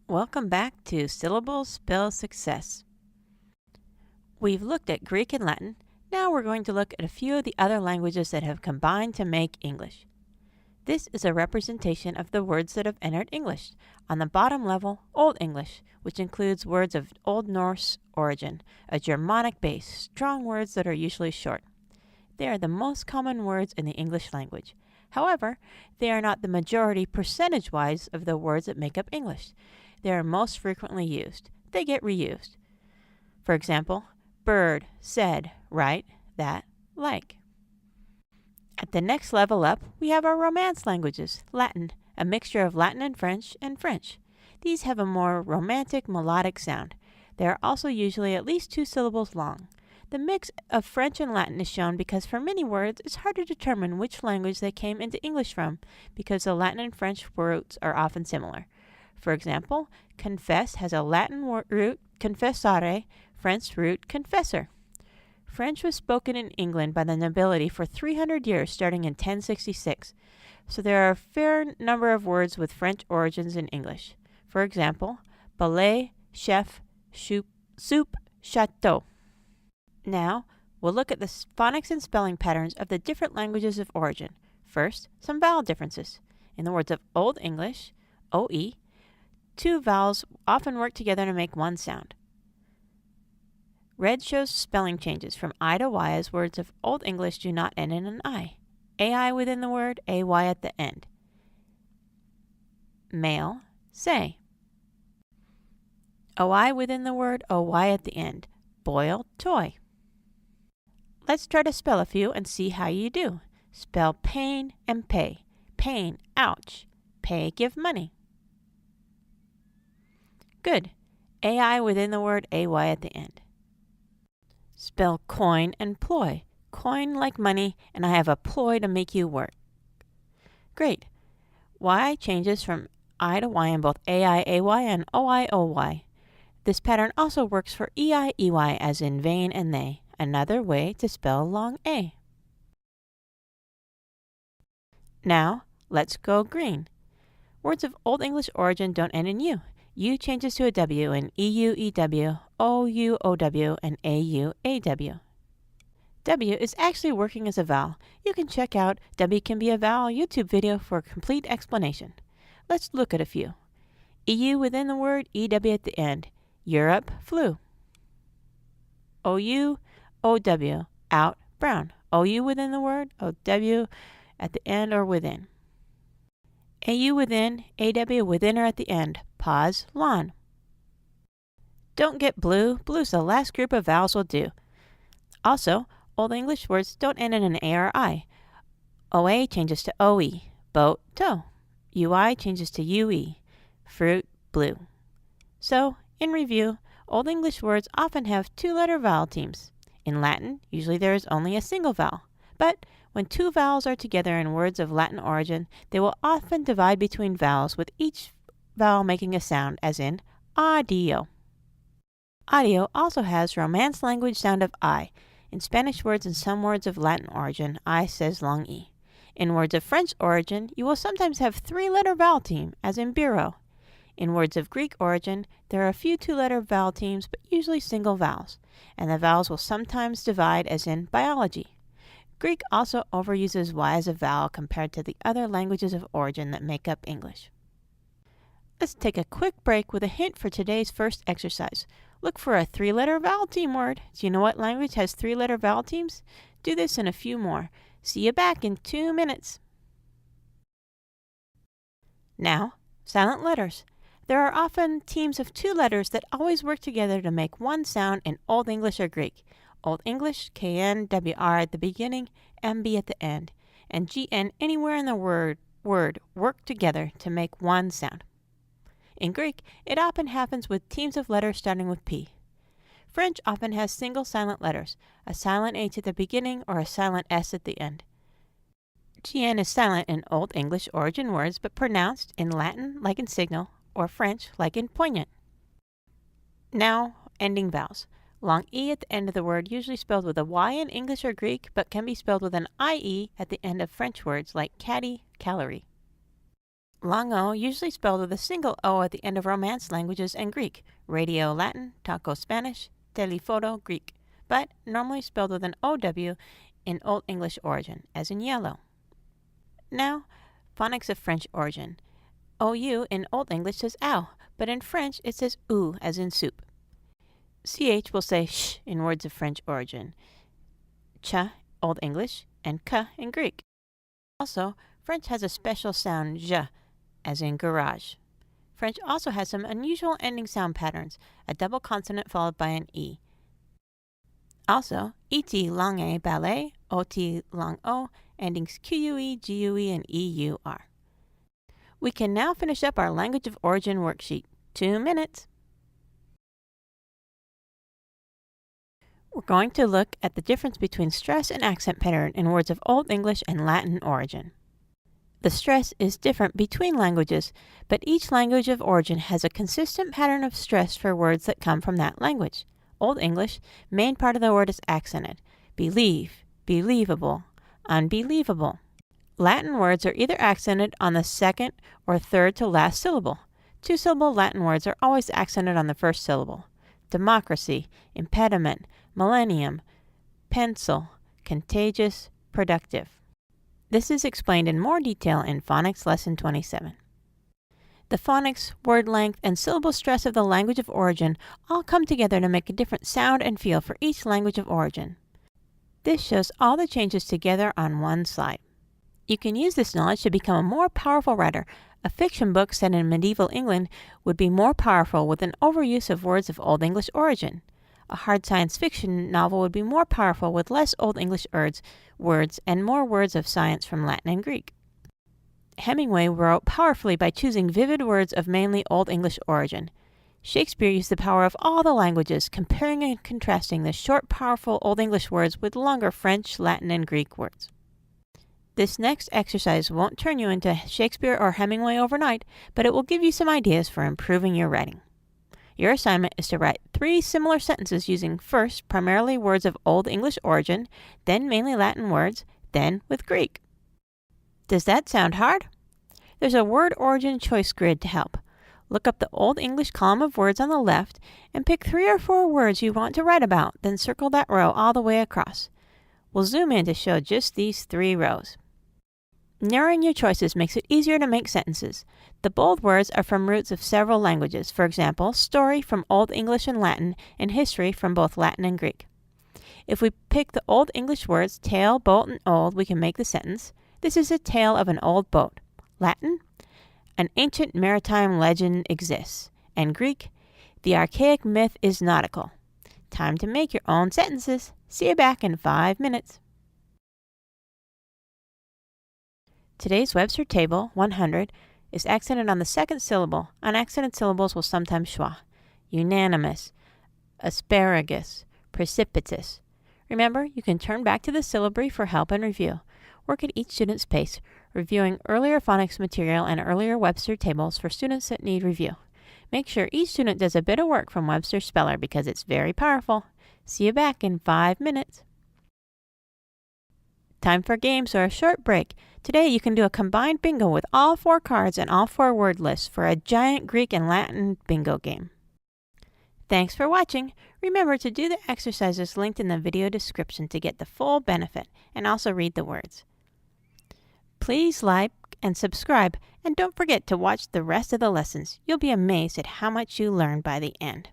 Welcome back to Syllables Spell Success. We've looked at Greek and Latin. Now we're going to look at a few of the other languages that have combined to make English. This is a representation of the words that have entered English. On the bottom level, Old English, which includes words of Old Norse origin, a Germanic base, strong words that are usually short. They are the most common words in the English language. However, they are not the majority percentage-wise of the words that make up English. They are most frequently used. They get reused. For example, bird, said, right, that, like. At the next level up, we have our Romance languages, Latin, a mixture of Latin and French. These have a more romantic, melodic sound. They are also usually at least 2 syllables long. The mix of French and Latin is shown because for many words, it's hard to determine which language they came into English from because the Latin and French roots are often similar. For example, confess has a Latin root, confessare, French root, confessor. French was spoken in England by the nobility for 300 years, starting in 1066. So there are a fair number of words with French origins in English. For example, ballet, chef, soup, chateau. Now, we'll look at the phonics and spelling patterns of the different languages of origin. First, some vowel differences. In the words of Old English, OE, 2 vowels often work together to make one sound. Red shows spelling changes from I to Y as words of Old English do not end in an I. AI within the word, AY at the end. Male, say. OI within the word, OY at the end. Boil, toy. Let's try to spell a few and see how you do. Spell pain and pay. Pain, ouch. Pay, give money. Good. AI within the word, AY at the end. Spell coin and ploy. Coin like money, and I have a ploy to make you work. Great. Y changes from I to Y in both AI, AY and OI, OY. This pattern also works for EI, EY as in vain and they, another way to spell long A. Now, let's go green. Words of Old English origin don't end in U. U changes to a W in EU, EW, OU, OW, and AU, AW. W is actually working as a vowel. You can check out W Can Be a Vowel YouTube video for a complete explanation. Let's look at a few. EU within the word, EW at the end. Europe, flew. OU, OW, out, brown. OU within the word, OW at the end or within. AU within, AW within or at the end. Pause, lawn. Don't get blue. Blue's the last group of vowels will do. Also, Old English words don't end in an A or I. OA changes to OE. Boat, toe. UI changes to UE. Fruit, blue. So, in review, Old English words often have 2-letter vowel teams. In Latin, usually there is only a single vowel. But when 2 vowels are together in words of Latin origin, they will often divide between vowels with each vowel making a sound, as in audio. Audio also has Romance language sound of I. In Spanish words and some words of Latin origin, I says long E. In words of French origin, you will sometimes have 3-letter vowel team, as in bureau. In words of Greek origin, there are a few 2-letter vowel teams, but usually single vowels, and the vowels will sometimes divide, as in biology. Greek also overuses Y as a vowel compared to the other languages of origin that make up English. Let's take a quick break with a hint for today's first exercise. Look for a 3-letter vowel team word. Do you know what language has 3-letter vowel teams? Do this and a few more. See you back in 2 minutes. Now, silent letters. There are often teams of 2 letters that always work together to make one sound in Old English or Greek. Old English, KN, WR at the beginning, MB at the end, and GN anywhere in the word work together to make one sound. In Greek, it often happens with teams of letters starting with P. French often has single silent letters, a silent H at the beginning or a silent S at the end. GN is silent in Old English origin words but pronounced in Latin like in signal or French like in poignant. Now, ending vowels. Long E at the end of the word usually spelled with a Y in English or Greek but can be spelled with an IE at the end of French words like caddy, calorie. Long O, usually spelled with a single O at the end of Romance languages and Greek, radio Latin, taco Spanish, telephoto Greek, but normally spelled with an OW in Old English origin, as in yellow. Now, phonics of French origin. OU in Old English says ow, but in French it says oo, as in soup. CH will say sh in words of French origin, cha, Old English, and ka in Greek. Also, French has a special sound je, as in garage. French also has some unusual ending sound patterns, a double consonant followed by an E. Also, ET long A ballet, OT long O, endings QUE, GUE, and EUR. We can now finish up our language of origin worksheet. 2 minutes. We're going to look at the difference between stress and accent pattern in words of Old English and Latin origin. The stress is different between languages, but each language of origin has a consistent pattern of stress for words that come from that language. Old English, main part of the word is accented. Believe, believable, unbelievable. Latin words are either accented on the second or third to last syllable. 2-syllable Latin words are always accented on the first syllable. Democracy, impediment, millennium, pencil, contagious, productive. This is explained in more detail in Phonics Lesson 27. The phonics, word length, and syllable stress of the language of origin all come together to make a different sound and feel for each language of origin. This shows all the changes together on one slide. You can use this knowledge to become a more powerful writer. A fiction book set in medieval England would be more powerful with an overuse of words of Old English origin. A hard science fiction novel would be more powerful with less Old English words and more words of science from Latin and Greek. Hemingway wrote powerfully by choosing vivid words of mainly Old English origin. Shakespeare used the power of all the languages, comparing and contrasting the short, powerful Old English words with longer French, Latin, and Greek words. This next exercise won't turn you into Shakespeare or Hemingway overnight, but it will give you some ideas for improving your writing. Your assignment is to write 3 similar sentences using first primarily words of Old English origin, then mainly Latin words, then with Greek. Does that sound hard? There's a word origin choice grid to help. Look up the Old English column of words on the left and pick 3 or 4 words you want to write about, then circle that row all the way across. We'll zoom in to show just these 3 rows. Narrowing your choices makes it easier to make sentences. The bold words are from roots of several languages, for example, story from Old English and Latin, and history from both Latin and Greek. If we pick the Old English words tale, boat, and old, we can make the sentence, "This is a tale of an old boat." Latin, "An ancient maritime legend exists." And Greek, "The archaic myth is nautical." Time to make your own sentences. See you back in 5 minutes. Today's Webster table, 100, is accented on the second syllable. Unaccented syllables will sometimes schwa. Unanimous, asparagus, precipitous. Remember, you can turn back to the syllabary for help and review. Work at each student's pace, reviewing earlier phonics material and earlier Webster tables for students that need review. Make sure each student does a bit of work from Webster Speller because it's very powerful. See you back in 5 minutes. Time for games or a short break. Today you can do a combined bingo with all 4 cards and all 4 word lists for a giant Greek and Latin bingo game. Thanks for watching. Remember to do the exercises linked in the video description to get the full benefit and also read the words. Please like and subscribe, and don't forget to watch the rest of the lessons. You'll be amazed at how much you learn by the end.